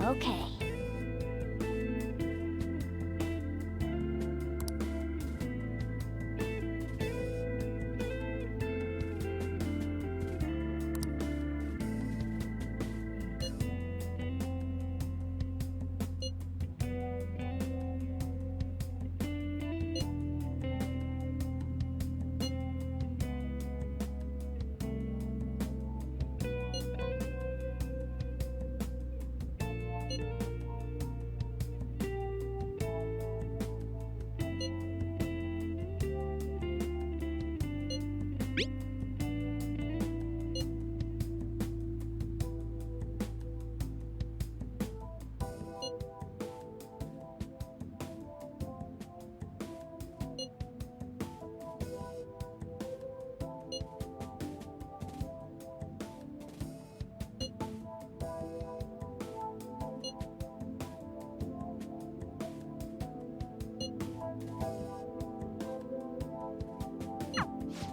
Okay.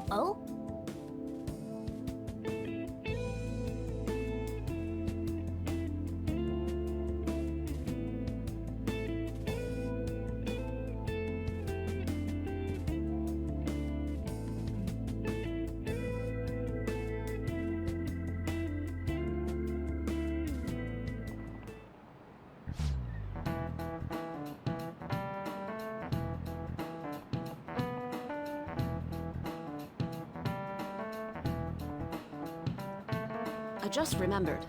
Oh? I just remembered.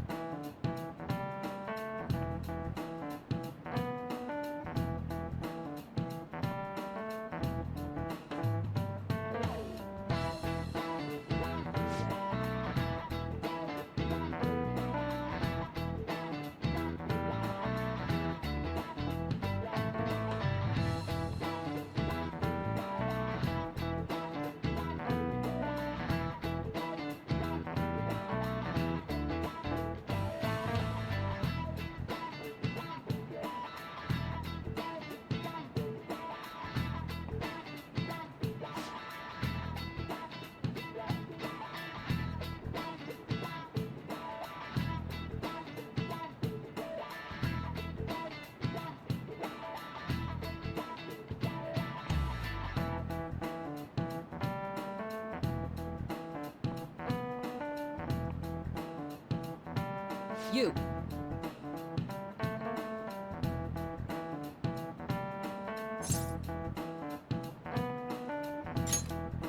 You.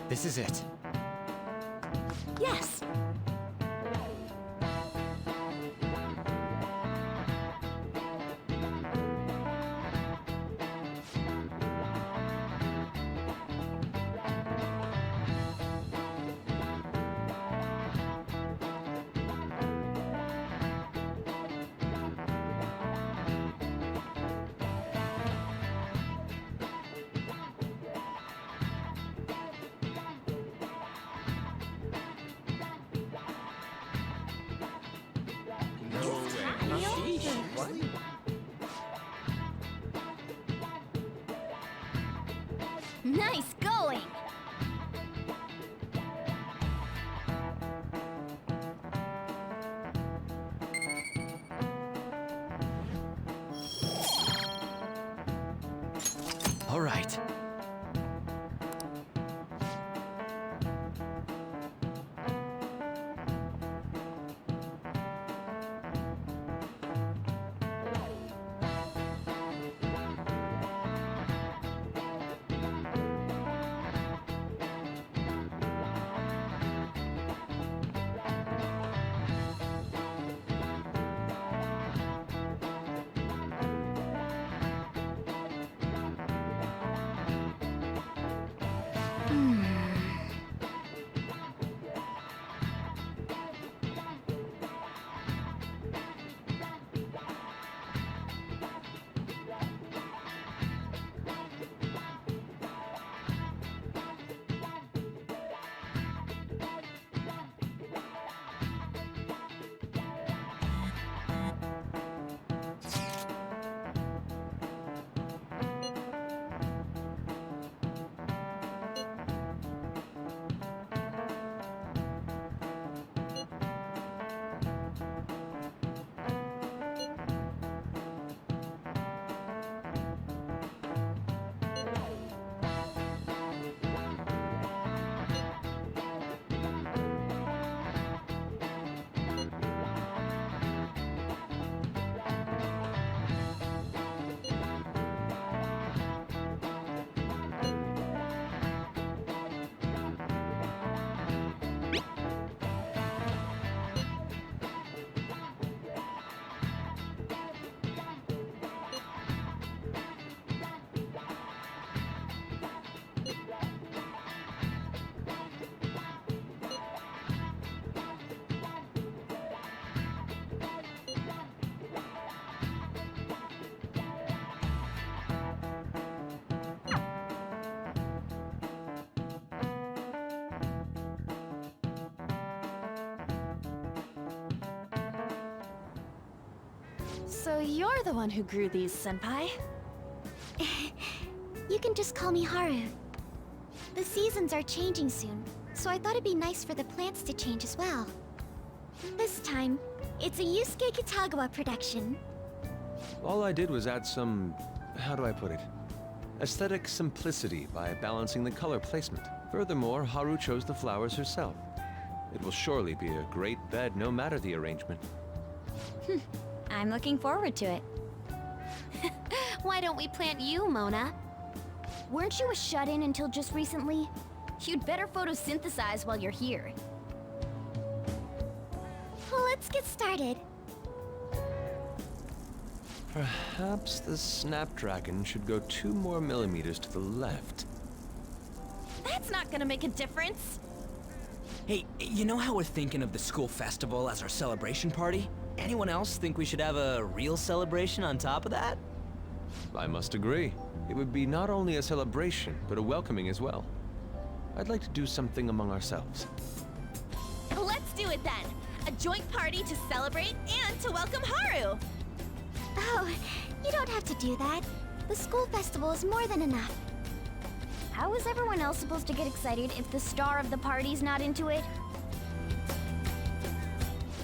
This is it. Yes. Nice going! All right. So you're the one who grew these, Senpai? You can just call me Haru. The seasons are changing soon, so I thought it'd be nice for the plants to change as well. This time, it's a Yusuke Kitagawa production. All I did was add some, how do I put it? Aesthetic simplicity by balancing the color placement. Furthermore, Haru chose the flowers herself. It will surely be a great bed no matter the arrangement. I'm looking forward to it. Why don't we plant you, Mona? Weren't you a shut-in until just recently? You'd better photosynthesize while you're here. Let's get started. Perhaps the Snapdragon should go 2 more millimeters to the left. That's not gonna make a difference. Hey, you know how we're thinking of the school festival as our celebration party? Anyone else think we should have a real celebration on top of that? I must agree. It would be not only a celebration, but a welcoming as well. I'd like to do something among ourselves. Let's do it then. A joint party to celebrate and to welcome Haru. Oh, you don't have to do that. The school festival is more than enough. How is everyone else supposed to get excited if the star of the party's not into it?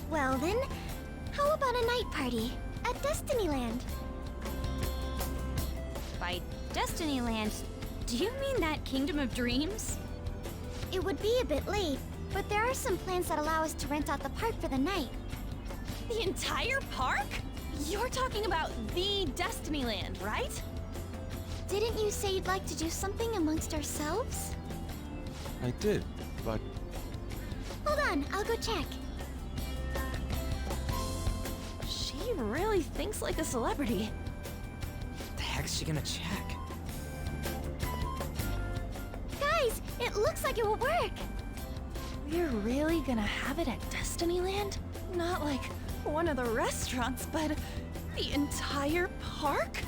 Well then, how about a night party at Destinyland? By Destinyland, do you mean that Kingdom of Dreams? It would be a bit late, but there are some plans that allow us to rent out the park for the night. The entire park? You're talking about the Destinyland, right? Didn't you say you'd like to do something amongst ourselves? I did, but Hold on, I'll go check. She really thinks like a celebrity. The heck's she gonna check? Guys, it looks like it will work. We're really gonna have it at Destinyland? Not like one of the restaurants, but the entire park?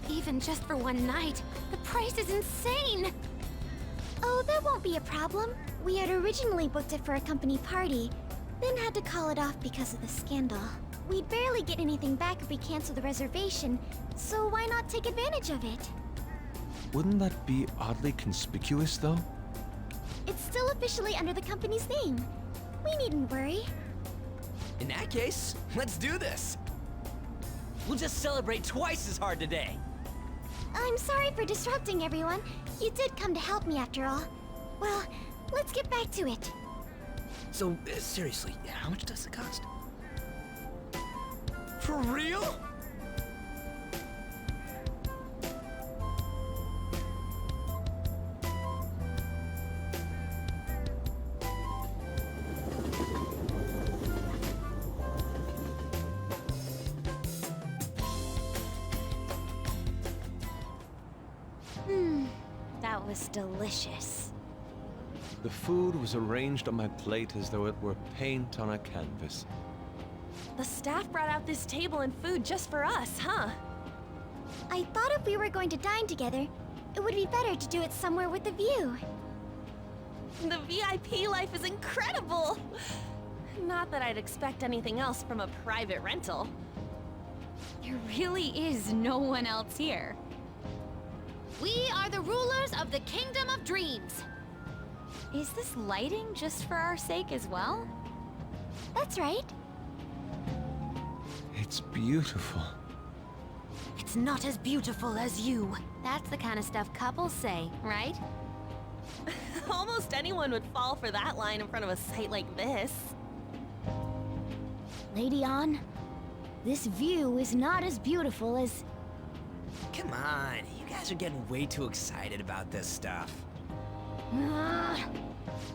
Even just for one night, the price is insane! Oh, that won't be a problem. We had originally booked it for a company party, then had to call it off because of the scandal. We'd barely get anything back if we cancel the reservation, so why not take advantage of it? wouldn't that be oddly conspicuous, though? It's still officially under the company's name. We needn't worry. In that case, let's do this. We'll just celebrate twice as hard today. I'm sorry for disrupting everyone. You did come to help me after all. Well, let's get back to it. So, seriously, how much does it cost? For real? That was delicious. The food was arranged on my plate as though it were paint on a canvas. The staff brought out this table and food just for us, huh? I thought if we were going to dine together, it would be better to do it somewhere with a view. The VIP life is incredible! Not that I'd expect anything else from a private rental. There really is no one else here. We are the rulers of the Kingdom of Dreams. Is this lighting just for our sake as well? That's right. It's beautiful. It's not as beautiful as you. That's the kind of stuff couples say, right? Almost anyone would fall for that line in front of a site like this. Lady An, this view is not as beautiful as... Come on, you guys are getting way too excited about this stuff.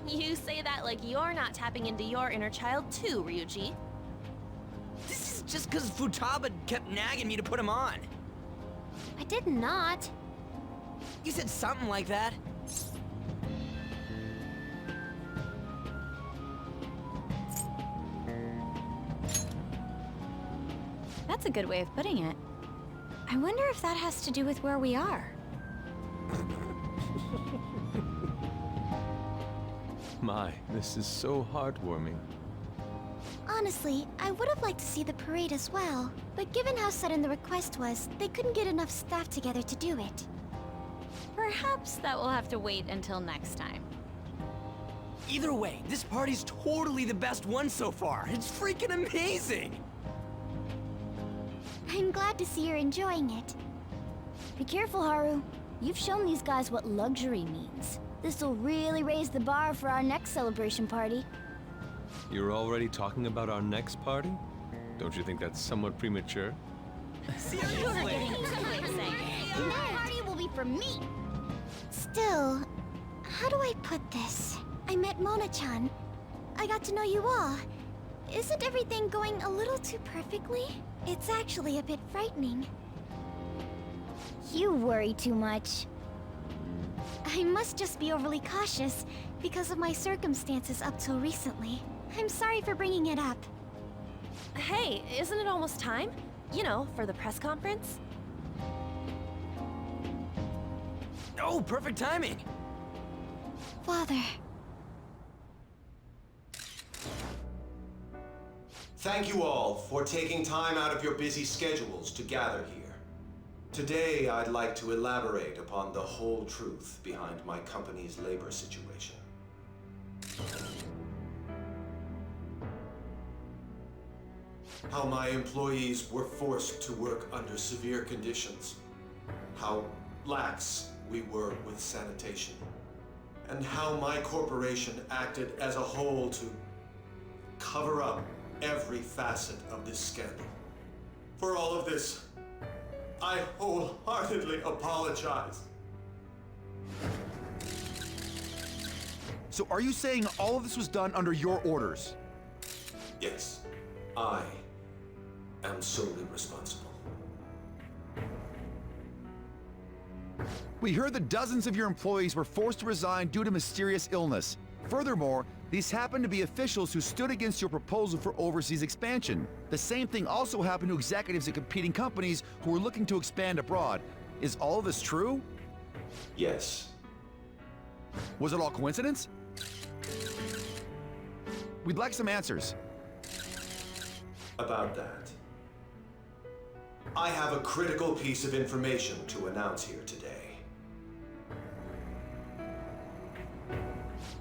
You say that like you're not tapping into your inner child too, Ryuji. This is just because Futaba kept nagging me to put him on. I did not. You said something like that. That's a good way of putting it. I wonder if that has to do with where we are. My, this is so heartwarming. Honestly, I would have liked to see the parade as well, but given how sudden the request was, they couldn't get enough staff together to do it. Perhaps that will have to wait until next time. Either way, this party's totally the best one so far. It's freaking amazing! I'm glad to see you're enjoying it. Be careful, Haru. You've shown these guys what luxury means. This'll really raise the bar for our next celebration party. You're already talking about our next party? Don't you think that's somewhat premature? Seriously? The party will be for me! Still, how do I put this? I met Mona-chan. I got to know you all. Isn't everything going a little too perfectly? It's actually a bit frightening. You worry too much. I must just be overly cautious because of my circumstances up till recently. I'm sorry for bringing it up. Hey, isn't it almost time? You know, for the press conference? Oh, perfect timing! Father. Thank you all for taking time out of your busy schedules to gather here. Today, I'd like to elaborate upon the whole truth behind my company's labor situation. How my employees were forced to work under severe conditions. How lax we were with sanitation. And how my corporation acted as a whole to cover up every facet of this scandal. For all of this, I wholeheartedly apologize. So are you saying all of this was done under your orders? Yes, I am solely responsible. We heard that dozens of your employees were forced to resign due to mysterious illness. Furthermore, these happened to be officials who stood against your proposal for overseas expansion. The same thing also happened to executives at competing companies who were looking to expand abroad. Is all of this true? Yes. Was it all coincidence? We'd like some answers. About that. I have a critical piece of information to announce here today.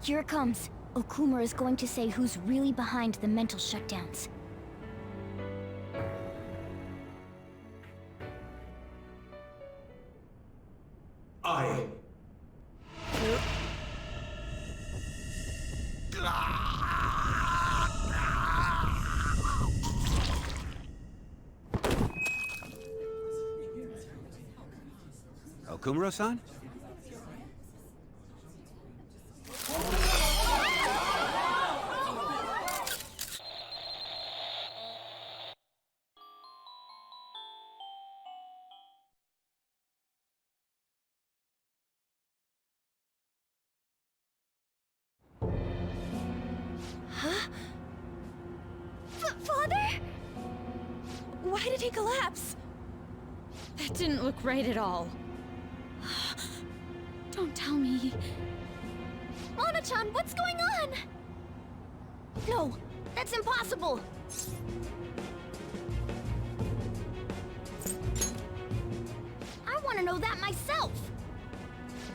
Here it comes. Okumura is going to say who's really behind the mental shutdowns. I... Okumura-san? Father? Why did he collapse? That didn't look right at all. Don't tell me. Mona-chan, what's going on? No, that's impossible! I want to know that myself!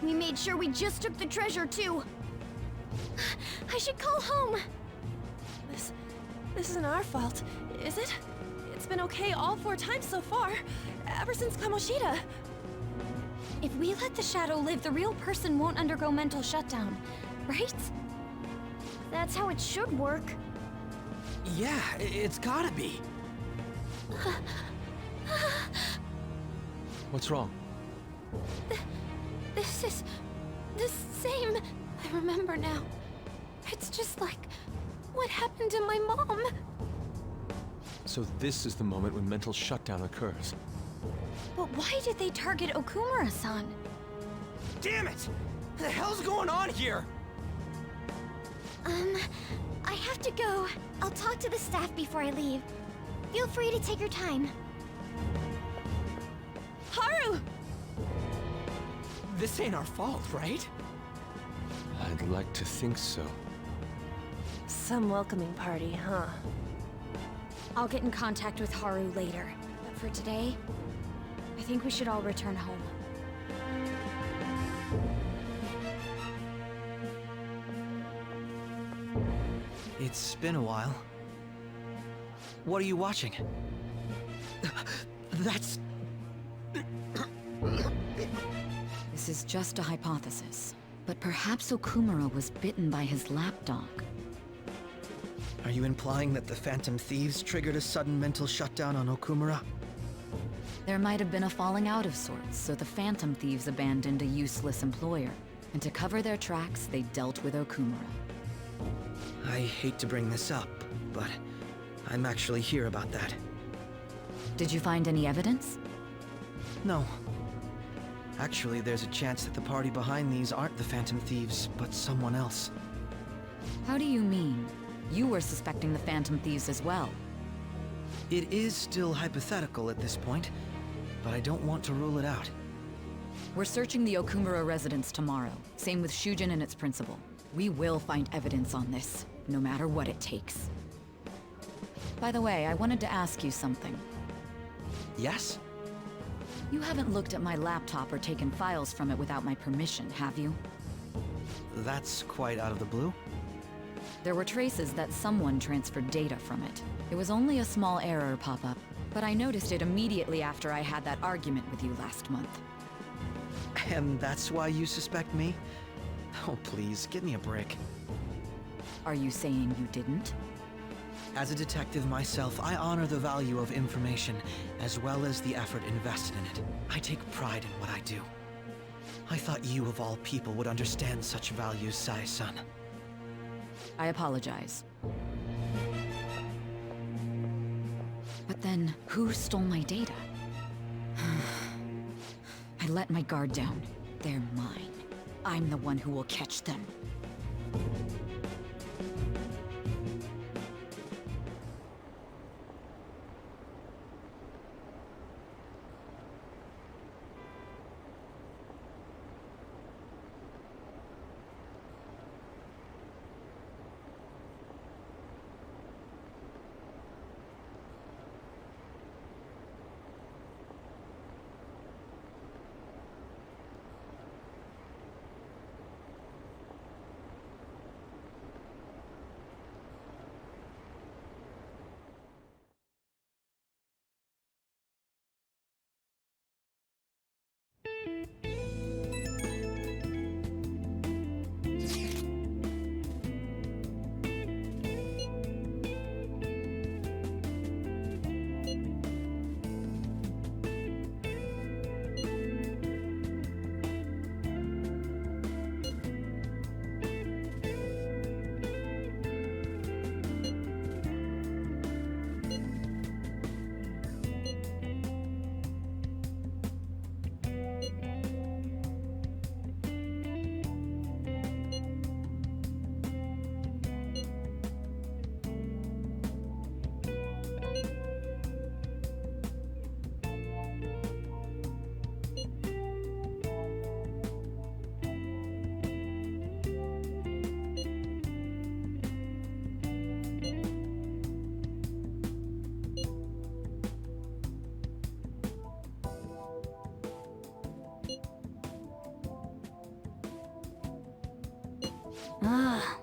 We made sure we just took the treasure, too. I should call home. This isn't our fault, is it? It's been okay all 4 times so far, ever since Kamoshida. If we let the shadow live, the real person won't undergo mental shutdown, right? That's how it should work. Yeah, it's gotta be. What's wrong? This is the same. I remember now. It's just like what happened to my mom. So this is the moment when mental shutdown occurs. But why did they target Okumura-san? Damn it! What the hell's going on here? I have to go. I'll talk to the staff before I leave. Feel free to take your time. Haru! This ain't our fault, right? I'd like to think so. Some welcoming party, huh? I'll get in contact with Haru later. But for today, I think we should all return home. It's been a while. What are you watching? That's... This is just a hypothesis, but perhaps Okumura was bitten by his lapdog. Are you implying that the Phantom Thieves triggered a sudden mental shutdown on Okumura? There might have been a falling out of sorts, so the Phantom Thieves abandoned a useless employer, and to cover their tracks, they dealt with Okumura. I hate to bring this up, but I'm actually here about that. Did you find any evidence? No. Actually, there's a chance that the party behind these aren't the Phantom Thieves, but someone else. How do you mean? You were suspecting the Phantom Thieves as well. It is still hypothetical at this point, but I don't want to rule it out. We're searching the Okumura residence tomorrow. Same with Shujin and its principal. We will find evidence on this, no matter what it takes. By the way, I wanted to ask you something. Yes? You haven't looked at my laptop or taken files from it without my permission, have you? That's quite out of the blue. There were traces that someone transferred data from it. It was only a small error pop-up, but I noticed it immediately after I had that argument with you last month. And that's why you suspect me? Oh, please, give me a break. Are you saying you didn't? As a detective myself, I honor the value of information, as well as the effort invested in it. I take pride in what I do. I thought you, of all people, would understand such values, Sai-san. I apologize. But then, who stole my data? I let my guard down. They're mine. I'm the one who will catch them. Ah.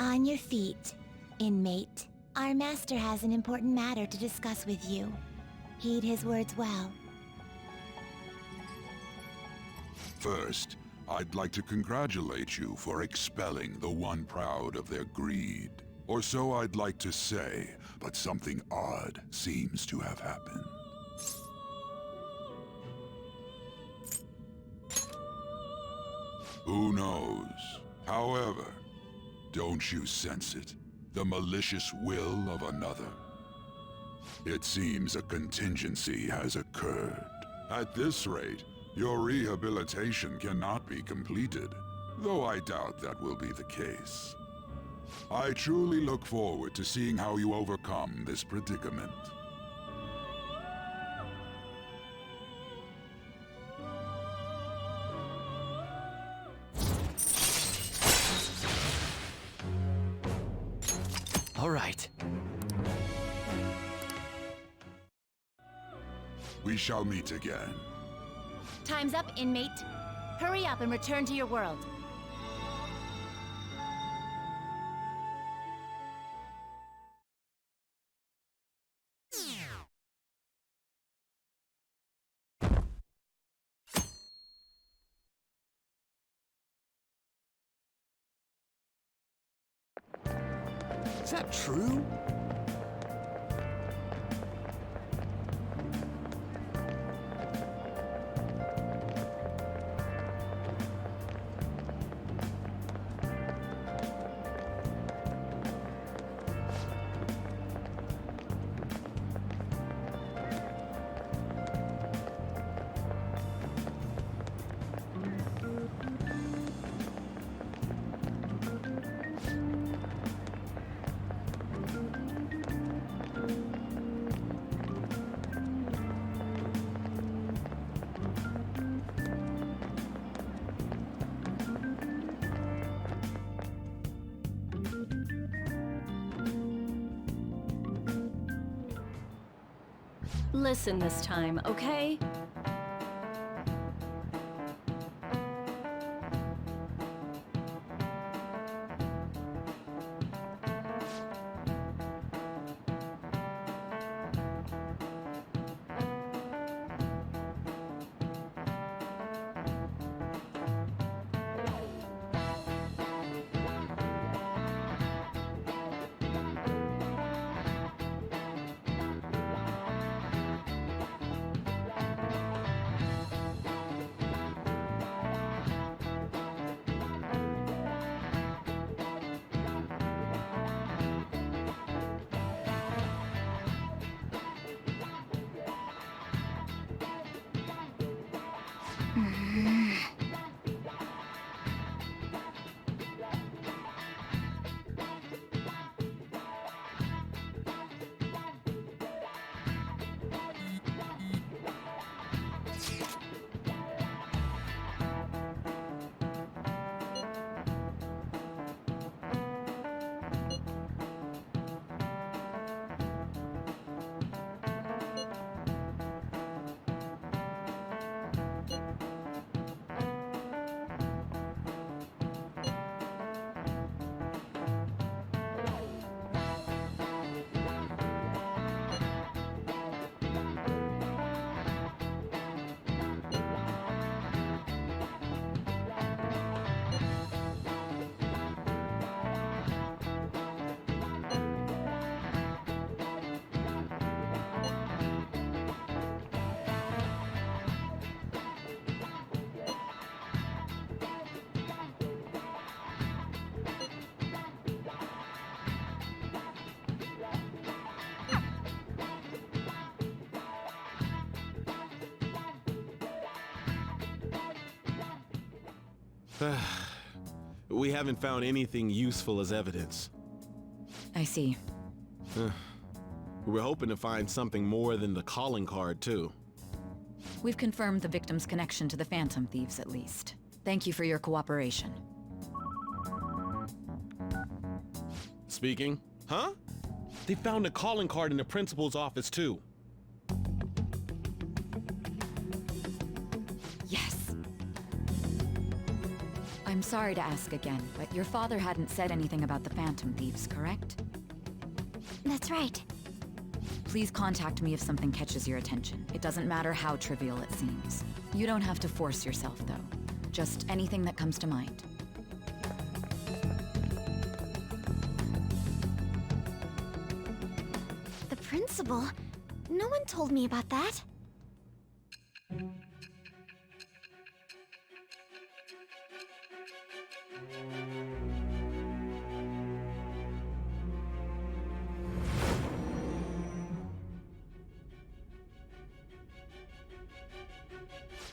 On your feet, inmate. Our master has an important matter to discuss with you. Heed his words well. First, I'd like to congratulate you for expelling the one proud of their greed. Or so I'd like to say, but something odd seems to have happened. Who knows? However, don't you sense it? The malicious will of another? It seems a contingency has occurred. At this rate, your rehabilitation cannot be completed, though I doubt that will be the case. I truly look forward to seeing how you overcome this predicament. All right. We shall meet again. Time's up, inmate. Hurry up and return to your world. Is that true? Listen this time, okay? We haven't found anything useful as evidence. I see. We're hoping to find something more than the calling card, too. We've confirmed the victim's connection to the Phantom Thieves, at least. Thank you for your cooperation. Speaking? Huh? They found a calling card in the principal's office, too. Yes. I'm I'm sorry to ask again, but your father hadn't said anything about the Phantom Thieves, correct? That's right. Please contact me if something catches your attention. It doesn't matter how trivial it seems. You don't have to force yourself, though. Just anything that comes to mind. The principal? No one told me about that.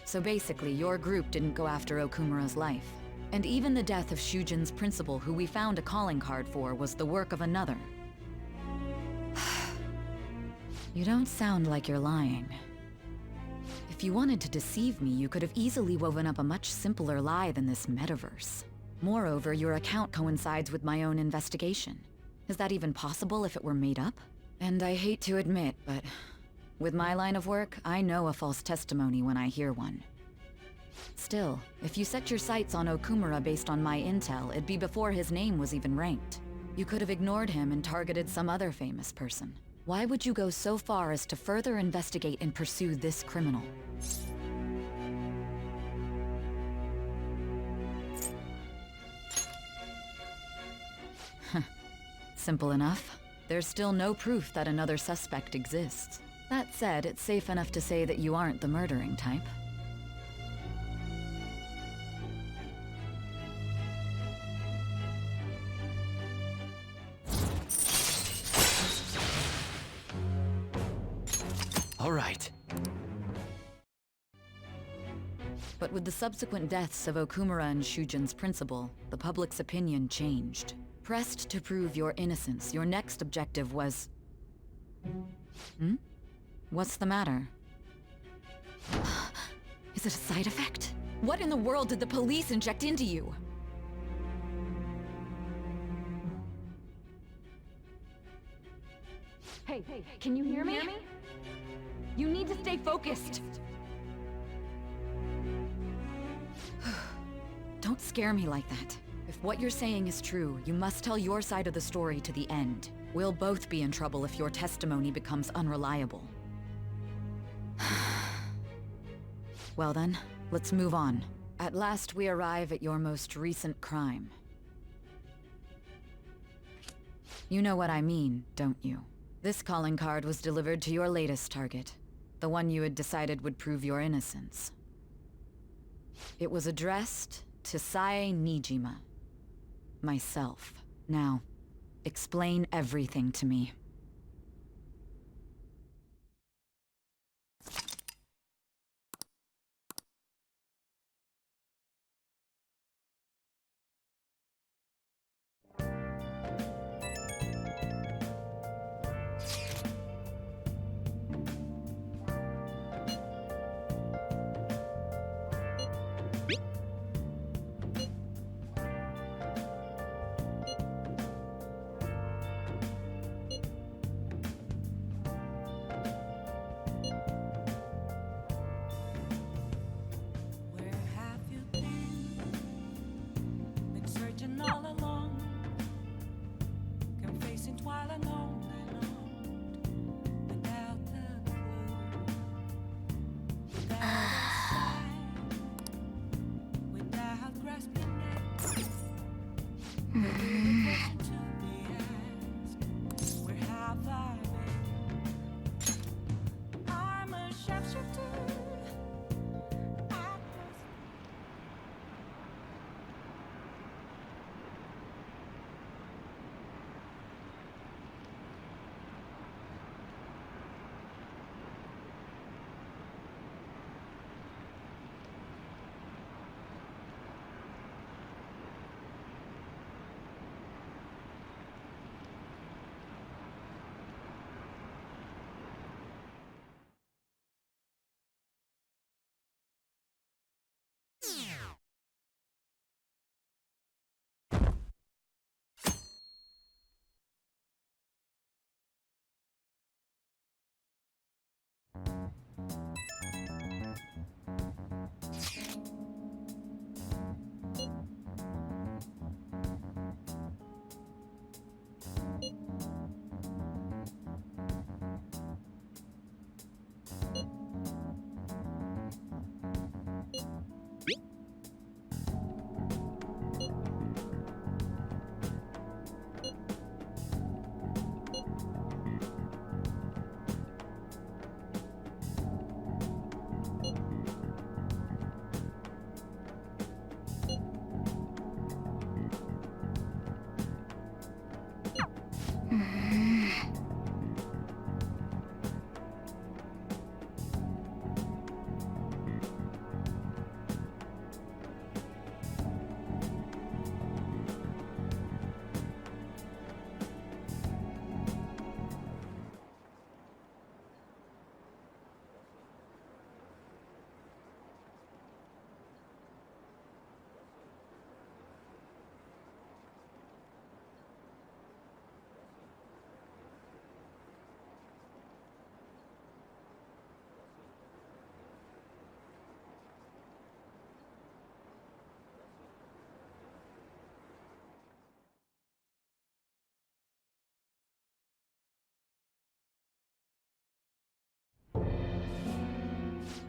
So basically, your group didn't go after Okumura's life. And even the death of Shujin's principal, who we found a calling card for, was the work of another. You don't sound like you're lying. If you wanted to deceive me, you could have easily woven up a much simpler lie than this metaverse. Moreover, your account coincides with my own investigation. Is that even possible if it were made up? And I hate to admit, but with my line of work, I know a false testimony when I hear one. Still, if you set your sights on Okumura based on my intel, it'd be before his name was even ranked. You could have ignored him and targeted some other famous person. Why would you go so far as to further investigate and pursue this criminal? Simple enough. There's still no proof that another suspect exists. That said, it's safe enough to say that you aren't the murdering type. All right. But with the subsequent deaths of Okumura and Shujin's principal, the public's opinion changed. Pressed to prove your innocence, your next objective was... What's the matter? Is it a side effect? What in the world did the police inject into you? Hey, can you hear me? You need to stay focused. Don't scare me like that. If what you're saying is true, you must tell your side of the story to the end. We'll both be in trouble if your testimony becomes unreliable. Well then, let's move on. At last we arrive at your most recent crime. You know what I mean, don't you? This calling card was delivered to your latest target. The one you had decided would prove your innocence. It was addressed to Sae Nijima. Myself. Now, explain everything to me.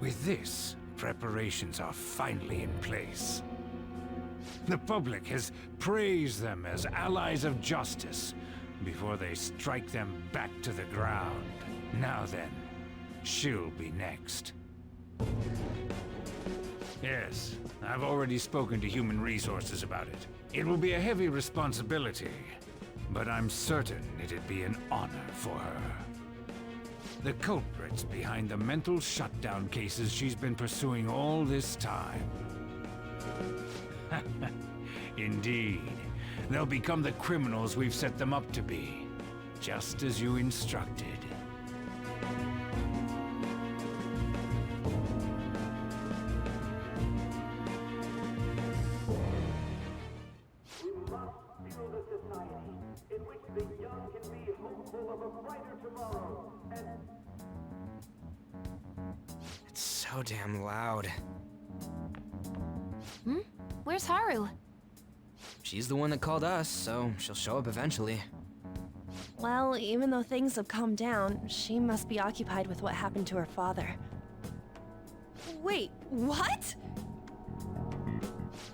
With this, preparations are finally in place. The public has praised them as allies of justice before they strike them back to the ground. Now then, she'll be next. Yes, I've already spoken to Human Resources about it. It will be a heavy responsibility, but I'm certain it'd be an honor for her. The culprits behind the mental shutdown cases she's been pursuing all this time. Indeed. They'll become the criminals we've set them up to be, just as you instructed. It's so damn loud. Where's Haru? She's the one that called us, so she'll show up eventually. Well, even though things have calmed down, she must be occupied with what happened to her father. Wait, what?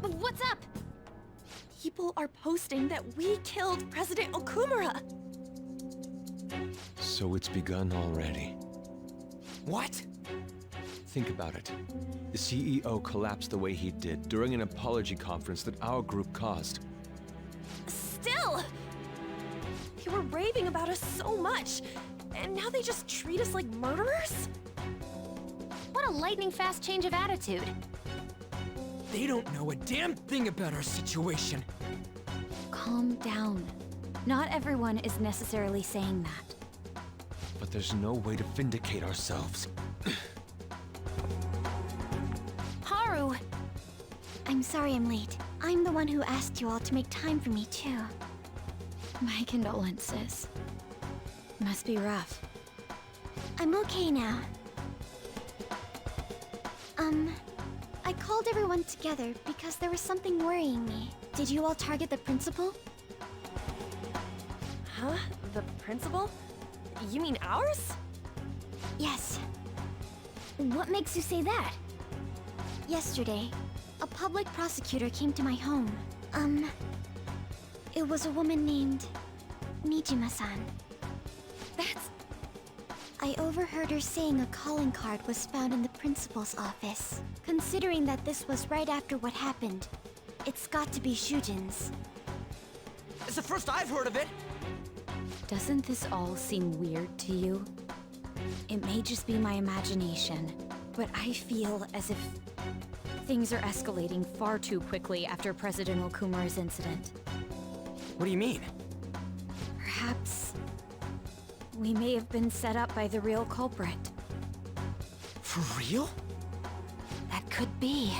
What's up? People are posting that we killed President Okumura! So it's begun already. What? Think about it. The CEO collapsed the way he did during an apology conference that our group caused. Still! They were raving about us so much, and now they just treat us like murderers? What a lightning-fast change of attitude. They don't know a damn thing about our situation. Calm down. Not everyone is necessarily saying that. But there's no way to vindicate ourselves. Haru! I'm sorry I'm late. I'm the one who asked you all to make time for me, too. My condolences. Must be rough. I'm okay now. I called everyone together because there was something worrying me. Did you all target the principal? Huh? The principal? You mean ours? Yes. What makes you say that? Yesterday, a public prosecutor came to my home. It was a woman named Nijima-san. That's... I overheard her saying a calling card was found in the principal's office. Considering that this was right after what happened, it's got to be Shujin's. It's the first I've heard of it! Doesn't this all seem weird to you? It may just be my imagination, but I feel as if things are escalating far too quickly after President Okumura's incident. What do you mean? Perhaps we may have been set up by the real culprit. For real? That could be.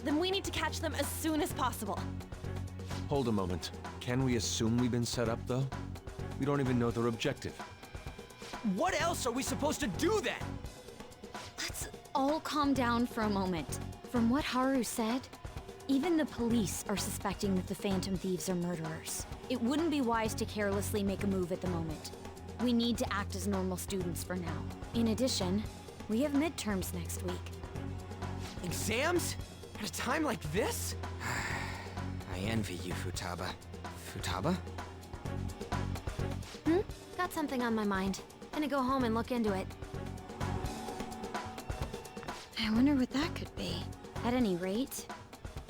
Then we need to catch them as soon as possible. Hold a moment. Can we assume we've been set up, though? We don't even know their objective. What else are we supposed to do then? Let's all calm down for a moment. From what Haru said, even the police are suspecting that the Phantom Thieves are murderers. It wouldn't be wise to carelessly make a move at the moment. We need to act as normal students for now. In addition, we have midterms next week. Exams? At a time like this? I envy you, Futaba. Futaba? Got something on my mind. Gonna go home and look into it. I wonder what that could be. At any rate,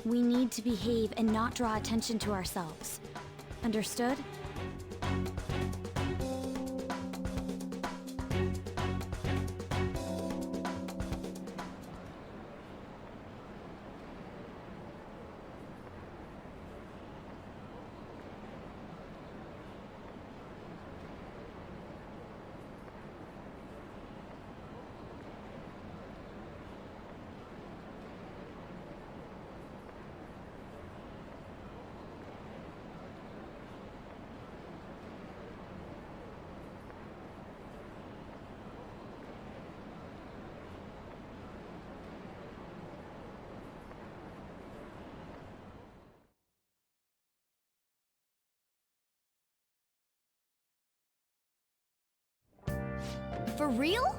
we need to behave and not draw attention to ourselves. Understood? For real?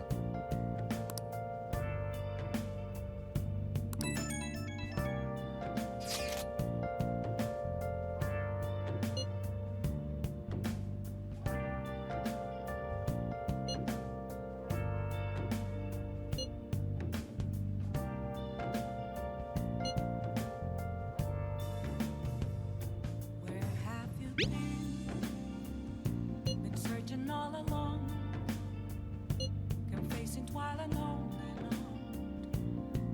Been searching all along, confessing while alone and on,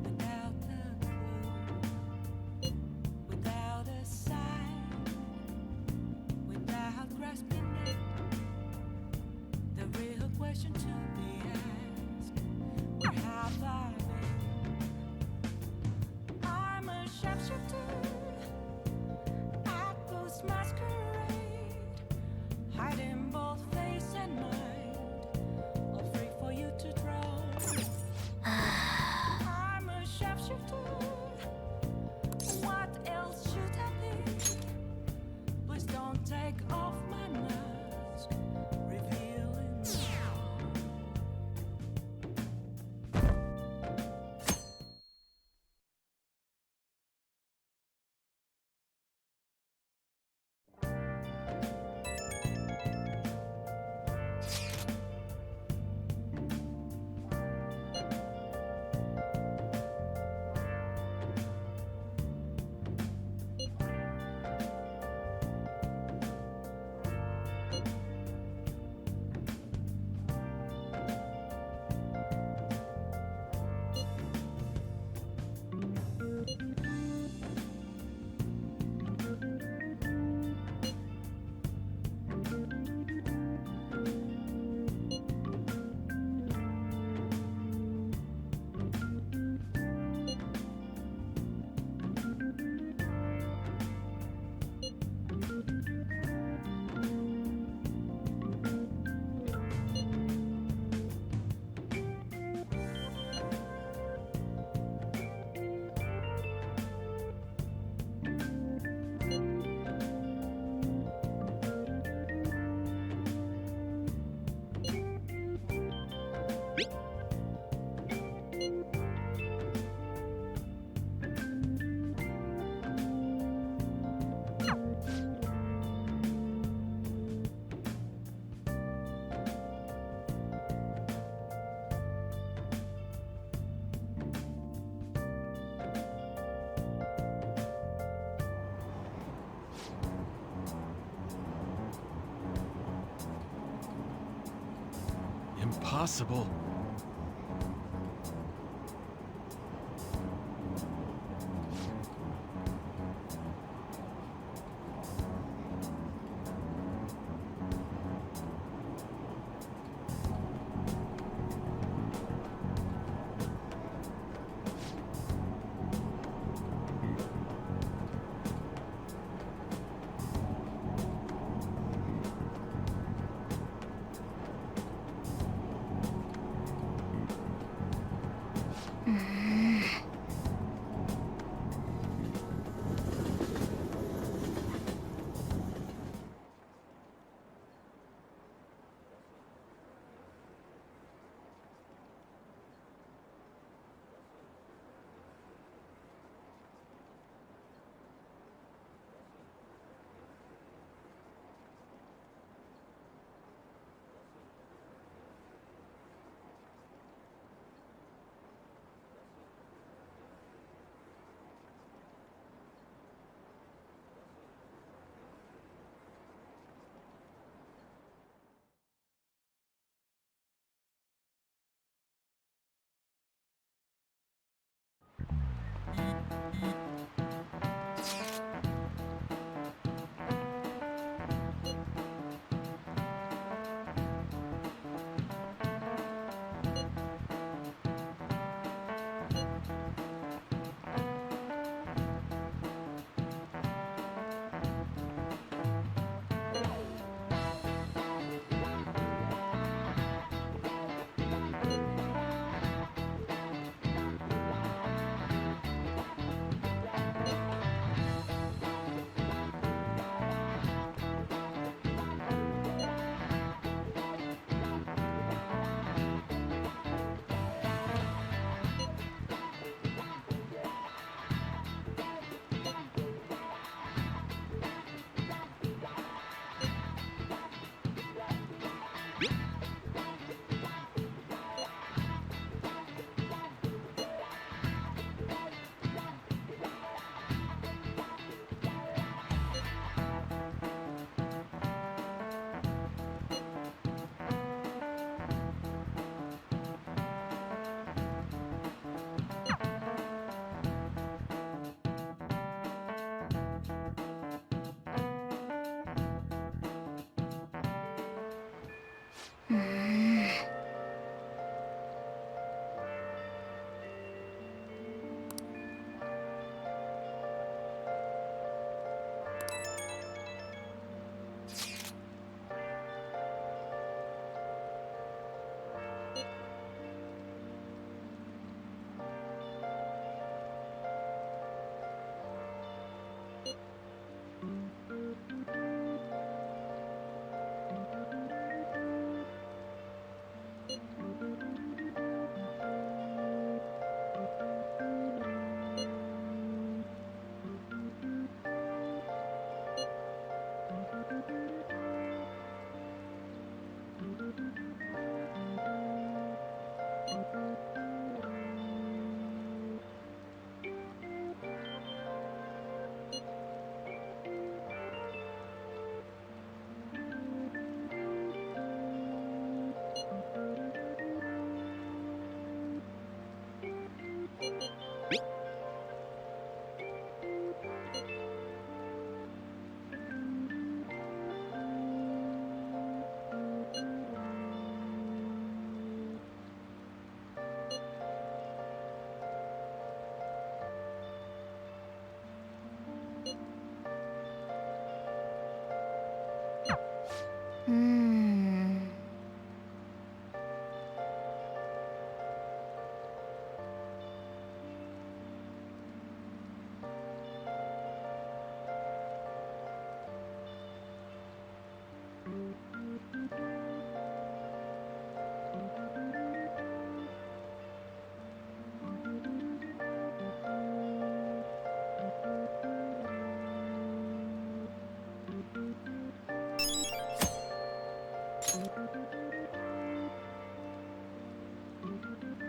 without a clue, without a sign, without grasping it. The real question to be asked: where have I been? I'm a sharpshooter at Ghost Masquerade, hiding both face and mind, all free for you to draw. I'm a sharpshooter. What else should I be? Please don't take off my mask, revealing me. Impossible.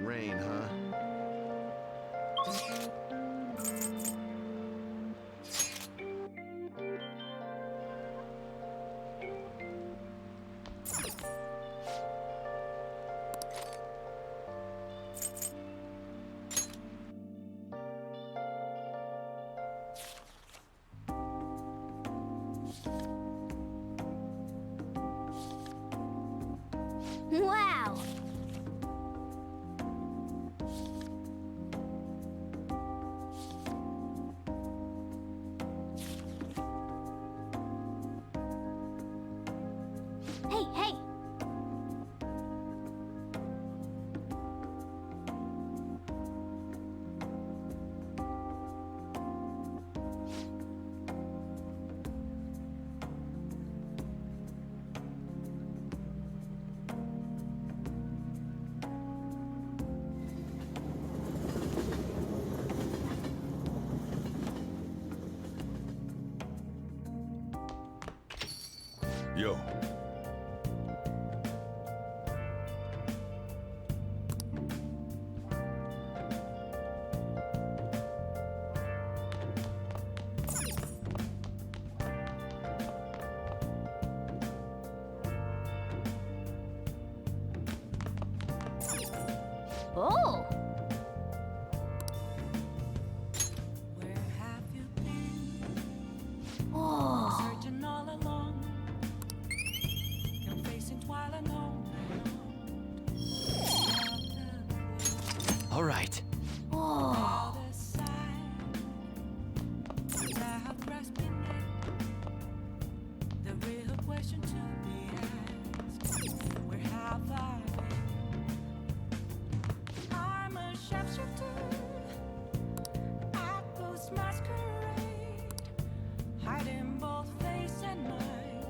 Rain, huh? Wow! Hey, hey! Yo. Oh! Where have you been? Oh! Searching all along, confessing while alone. All right. Oh! Other side, without grasping it, the real question to be asked: where have I been? I'm a sharpshooter at Ghost Masquerade, hiding both face and mind,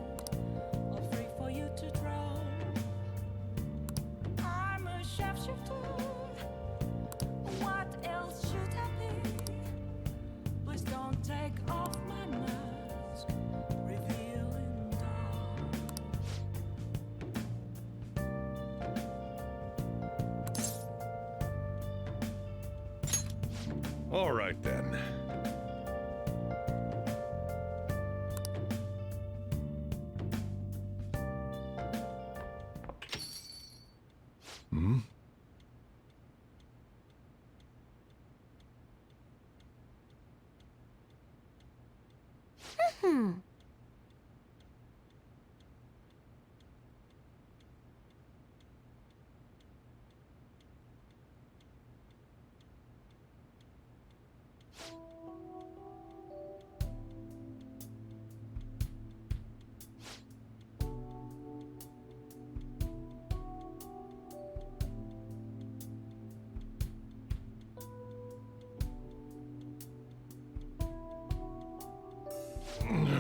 all free for you to draw. I'm a sharpshooter. What else should I be? Please don't take off my mask, revealing dawn. All right then. Hmm? Jeez.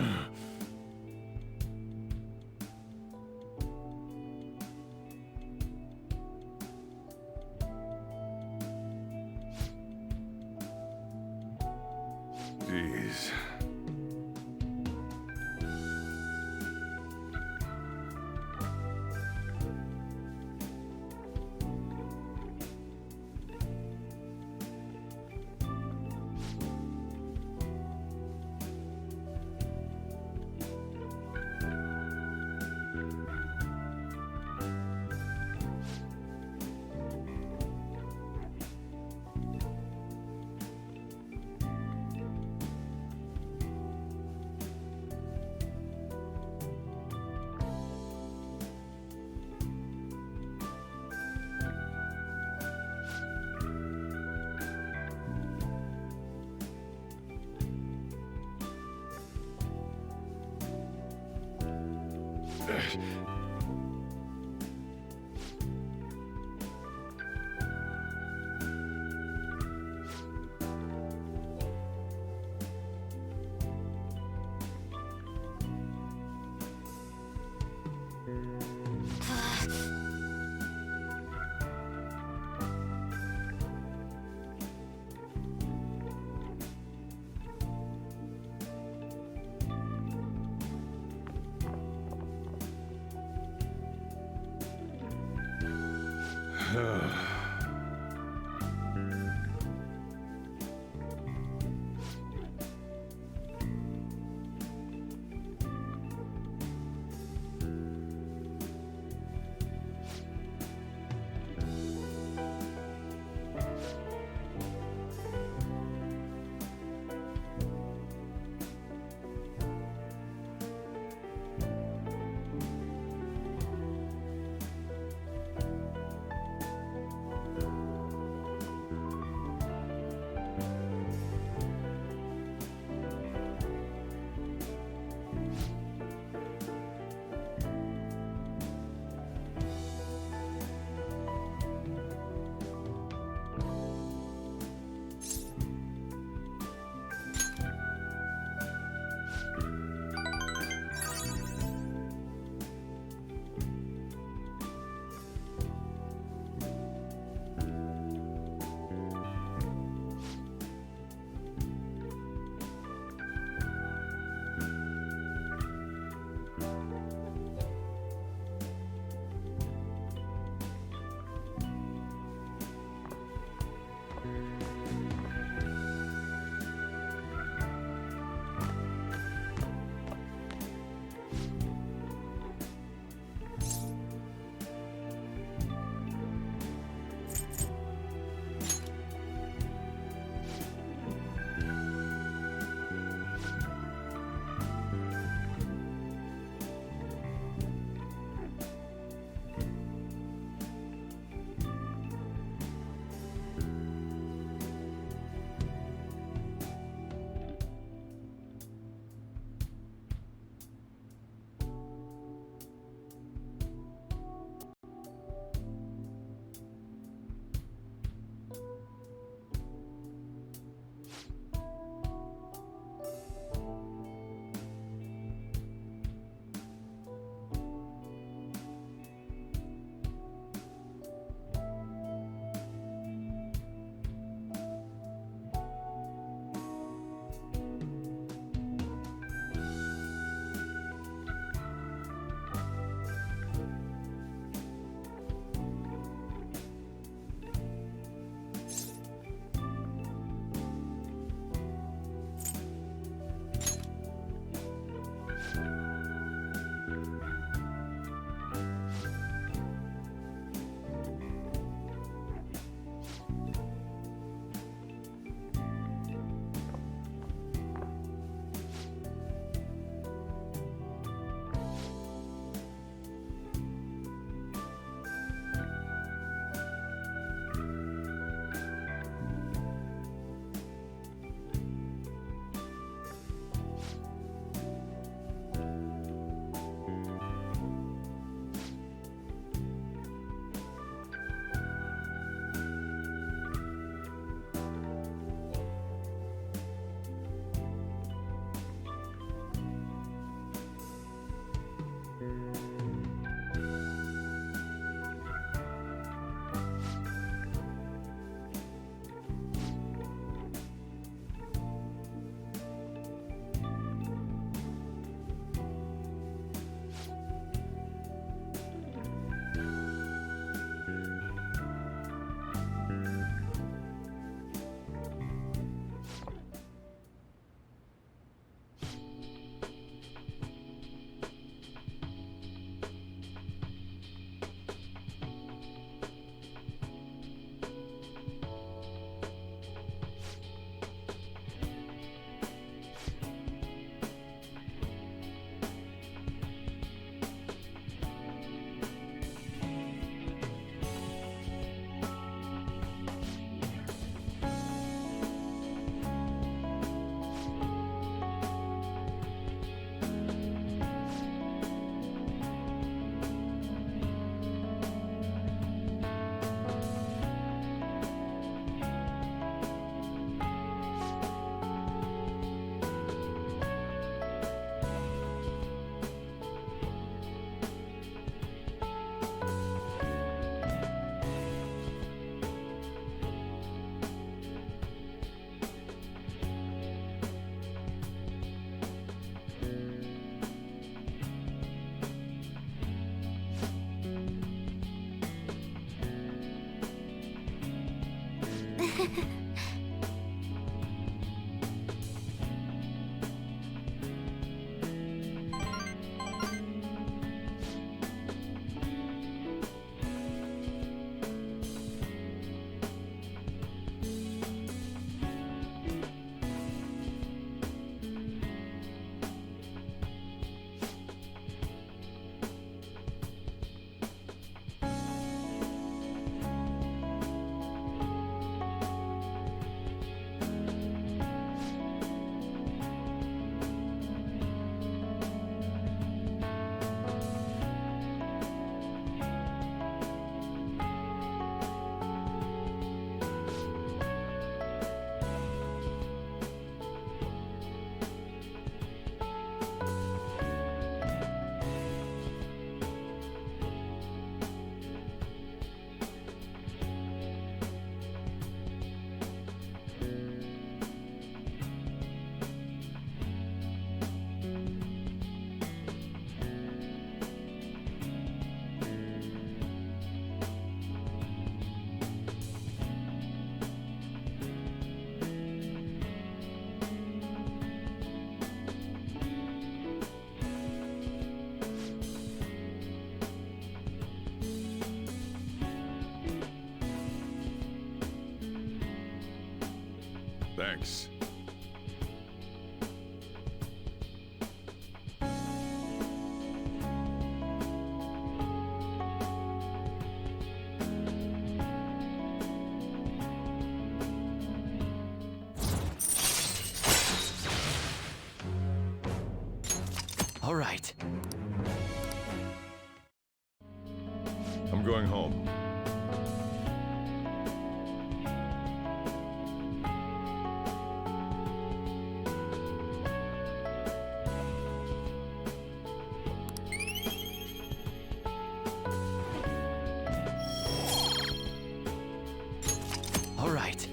Thanks. All right. I'm going home. All right.